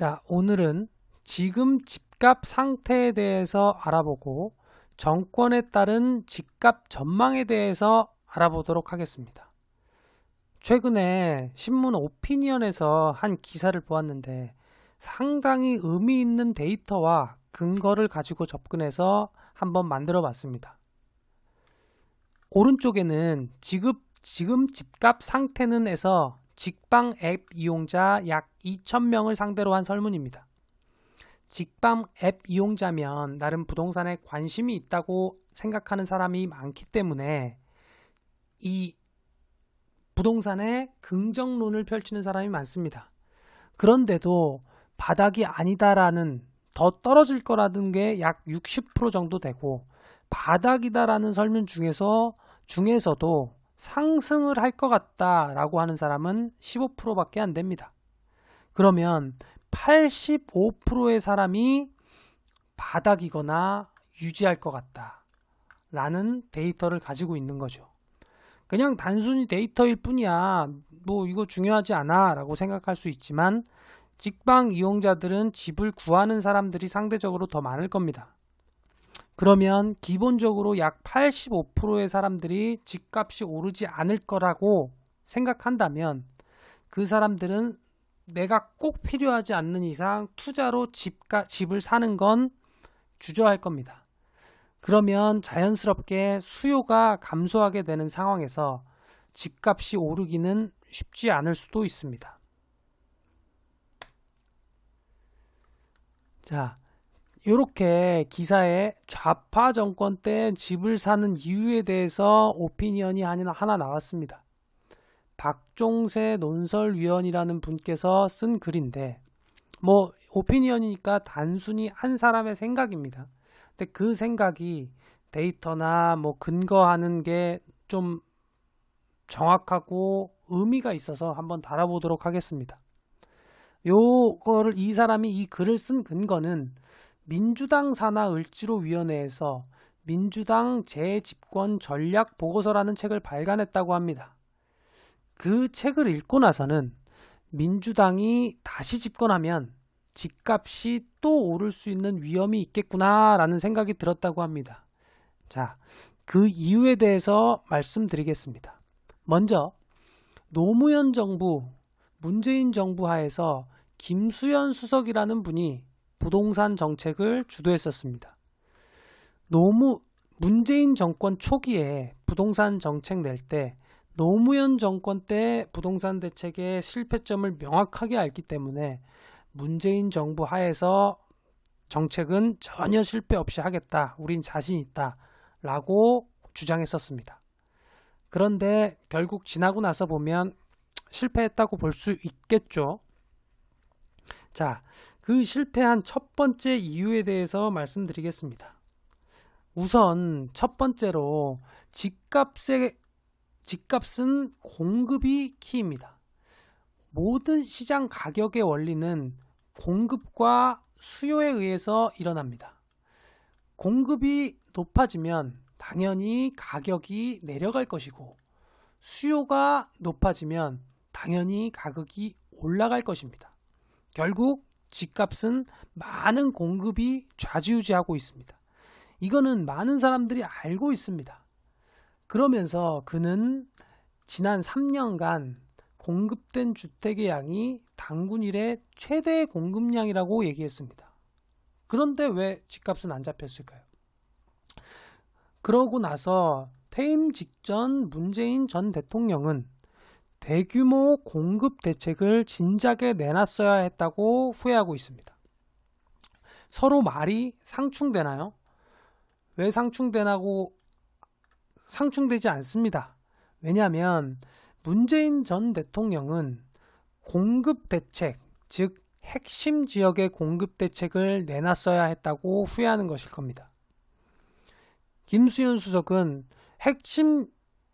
자, 오늘은 지금 집값 상태에 대해서 알아보고 정권에 따른 집값 전망에 대해서 알아보도록 하겠습니다. 최근에 신문 오피니언에서 한 기사를 보았는데 상당히 의미 있는 데이터와 근거를 가지고 접근해서 한번 만들어 봤습니다. 오른쪽에는 지금 집값 상태는 에서 직방 앱 이용자 약 2,000명을 상대로 한 설문입니다. 직방 앱 이용자면 나름 부동산에 관심이 있다고 생각하는 사람이 많기 때문에 이 부동산에 긍정론을 펼치는 사람이 많습니다. 그런데도 바닥이 아니다라는, 더 떨어질 거라는 게 약 60% 정도 되고, 바닥이다라는 설문 중에서도 상승을 할 것 같다라고 하는 사람은 15%밖에 안 됩니다. 그러면 85%의 사람이 바닥이거나 유지할 것 같다라는 데이터를 가지고 있는 거죠. 그냥 단순히 데이터일 뿐이야, 뭐 이거 중요하지 않아 라고 생각할 수 있지만 직방 이용자들은 집을 구하는 사람들이 상대적으로 더 많을 겁니다. 그러면 기본적으로 약 85%의 사람들이 집값이 오르지 않을 거라고 생각한다면 그 사람들은 내가 꼭 필요하지 않는 이상 투자로 집을 사는 건 주저할 겁니다. 그러면 자연스럽게 수요가 감소하게 되는 상황에서 집값이 오르기는 쉽지 않을 수도 있습니다. 자, 이렇게 기사에 좌파 정권 때 집을 사는 이유에 대해서 오피니언이 하나 나왔습니다. 박종세 논설위원이라는 분께서 쓴 글인데, 뭐 오피니언이니까 단순히 한 사람의 생각입니다. 근데 그 생각이 데이터나 뭐 근거하는 게 좀 정확하고 의미가 있어서 한번 다뤄보도록 하겠습니다. 이 사람이 이 글을 쓴 근거는 민주당 산하 을지로위원회에서 민주당 재집권 전략 보고서라는 책을 발간했다고 합니다. 그 책을 읽고 나서는 민주당이 다시 집권하면 집값이 또 오를 수 있는 위험이 있겠구나 라는 생각이 들었다고 합니다. 자, 그 이유에 대해서 말씀드리겠습니다. 먼저 노무현 정부, 문재인 정부 하에서 김수현 수석이라는 분이 부동산 정책을 주도했었습니다. 문재인 정권 초기에 부동산 정책 낼 때 노무현 정권 때 부동산 대책의 실패점을 명확하게 알기 때문에 문재인 정부 하에서 정책은 전혀 실패 없이 하겠다, 우린 자신 있다 라고 주장했었습니다. 그런데 결국 지나고 나서 보면 실패했다고 볼 수 있겠죠. 자, 그 실패한 첫 번째 이유에 대해서 말씀드리겠습니다. 우선 첫 번째로 집값은 공급이 키입니다. 모든 시장 가격의 원리는 공급과 수요에 의해서 일어납니다. 공급이 높아지면 당연히 가격이 내려갈 것이고, 수요가 높아지면 당연히 가격이 올라갈 것입니다. 결국 집값은 많은 공급이 좌지우지하고 있습니다. 이거는 많은 사람들이 알고 있습니다. 그러면서 그는 지난 3년간 공급된 주택의 양이 단군 이래 최대 공급량이라고 얘기했습니다. 그런데 왜 집값은 안 잡혔을까요? 그러고 나서 퇴임 직전 문재인 전 대통령은 대규모 공급 대책을 진작에 내놨어야 했다고 후회하고 있습니다. 서로 말이 상충되나요? 왜 상충되지 않습니다. 왜냐하면 문재인 전 대통령은 공급 대책, 즉 핵심 지역의 공급 대책을 내놨어야 했다고 후회하는 것일 겁니다. 김수현 수석은 핵심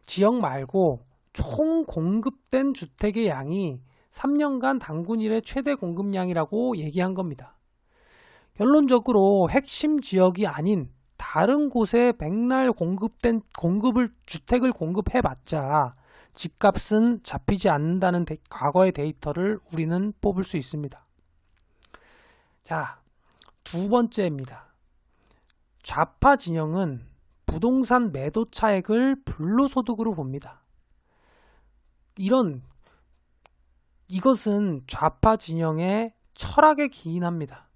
지역 말고 총 공급된 주택의 양이 3년간 단군 이래 최대 공급량이라고 얘기한 겁니다. 결론적으로 핵심 지역이 아닌 다른 곳에 백날 주택을 공급해봤자 집값은 잡히지 않는다는 과거의 데이터를 우리는 뽑을 수 있습니다. 자, 두 번째입니다. 좌파 진영은 부동산 매도 차익을 불로소득으로 봅니다. 이것은 좌파 진영의 철학에 기인합니다.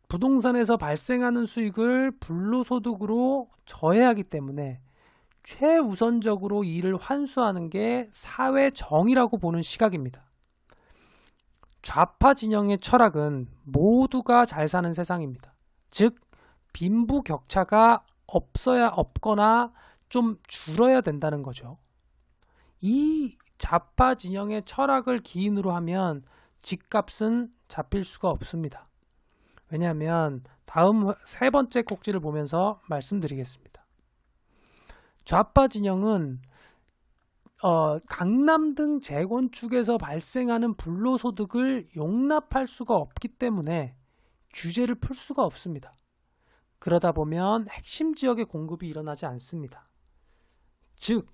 부동산에서 발생하는 수익을 불로소득으로 저해하기 때문에 최우선적으로 이를 환수하는 게 사회정의라고 보는 시각입니다. 좌파 진영의 철학은 모두가 잘 사는 세상입니다. 즉, 빈부격차가 없거나 좀 줄어야 된다는 거죠. 이 좌파 진영의 철학을 기인으로 하면 집값은 잡힐 수가 없습니다. 왜냐하면 다음 세 번째 꼭지를 보면서 말씀드리겠습니다. 좌파 진영은 강남 등 재건축에서 발생하는 불로소득을 용납할 수가 없기 때문에 규제를 풀 수가 없습니다. 그러다 보면 핵심 지역의 공급이 일어나지 않습니다. 즉,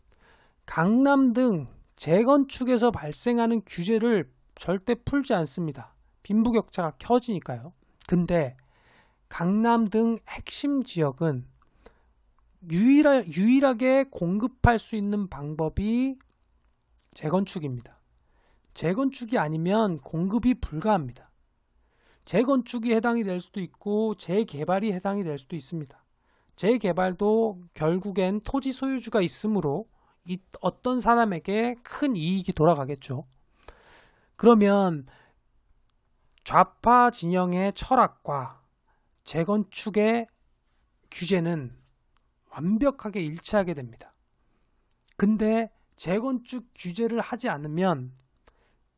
강남 등 재건축에서 발생하는 규제를 절대 풀지 않습니다. 빈부격차가 커지니까요. 근데 강남 등 핵심 지역은 유일하게 공급할 수 있는 방법이 재건축입니다. 재건축이 아니면 공급이 불가합니다. 재건축이 해당이 될 수도 있고 재개발이 해당이 될 수도 있습니다. 재개발도 결국엔 토지 소유주가 있으므로 어떤 사람에게 큰 이익이 돌아가겠죠. 그러면 좌파 진영의 철학과 재건축의 규제는 완벽하게 일치하게 됩니다. 근데 재건축 규제를 하지 않으면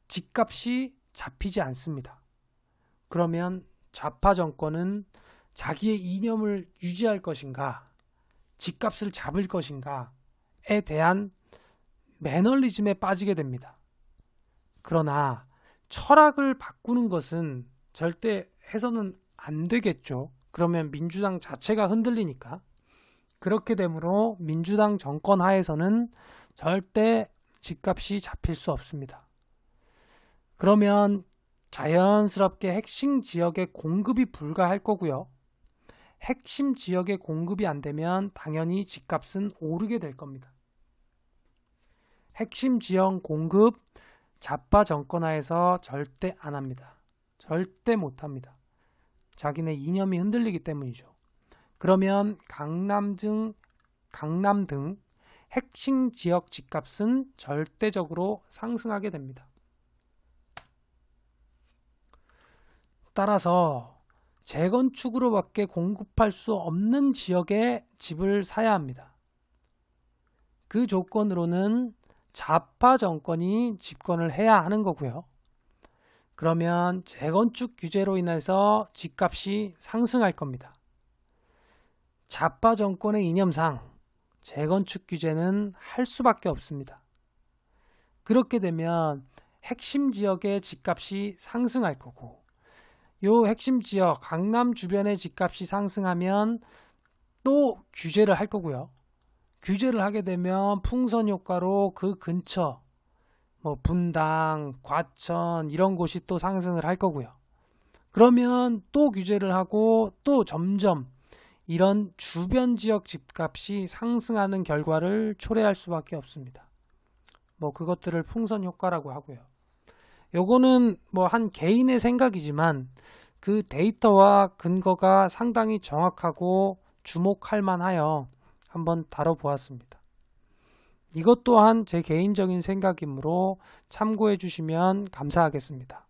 집값이 잡히지 않습니다. 그러면 좌파 정권은 자기의 이념을 유지할 것인가, 집값을 잡을 것인가에 대한 매너리즘에 빠지게 됩니다. 그러나 철학을 바꾸는 것은 절대 해서는 안 되겠죠. 그러면 민주당 자체가 흔들리니까. 그렇게 되므로 민주당 정권 하에서는 절대 집값이 잡힐 수 없습니다. 그러면 자연스럽게 핵심 지역의 공급이 불가할 거고요. 핵심 지역의 공급이 안 되면 당연히 집값은 오르게 될 겁니다. 핵심 지역 공급 좌파 정권 하에서 절대 안 합니다. 절대 못 합니다. 자기네 이념이 흔들리기 때문이죠. 그러면 강남 등 핵심 지역 집값은 절대적으로 상승하게 됩니다. 따라서 재건축으로밖에 공급할 수 없는 지역에 집을 사야 합니다. 그 조건으로는 좌파 정권이 집권을 해야 하는 거고요. 그러면 재건축 규제로 인해서 집값이 상승할 겁니다. 좌파 정권의 이념상 재건축 규제는 할 수밖에 없습니다. 그렇게 되면 핵심 지역의 집값이 상승할 거고, 요 핵심 지역 강남 주변의 집값이 상승하면 또 규제를 할 거고요. 규제를 하게 되면 풍선 효과로 그 근처 분당, 과천 이런 곳이 또 상승을 할 거고요. 그러면 또 규제를 하고 또 점점 이런 주변 지역 집값이 상승하는 결과를 초래할 수밖에 없습니다. 그것들을 풍선 효과라고 하고요. 요거는 한 개인의 생각이지만 그 데이터와 근거가 상당히 정확하고 주목할 만하여 한번 다뤄보았습니다. 이것 또한 제 개인적인 생각이므로 참고해 주시면 감사하겠습니다.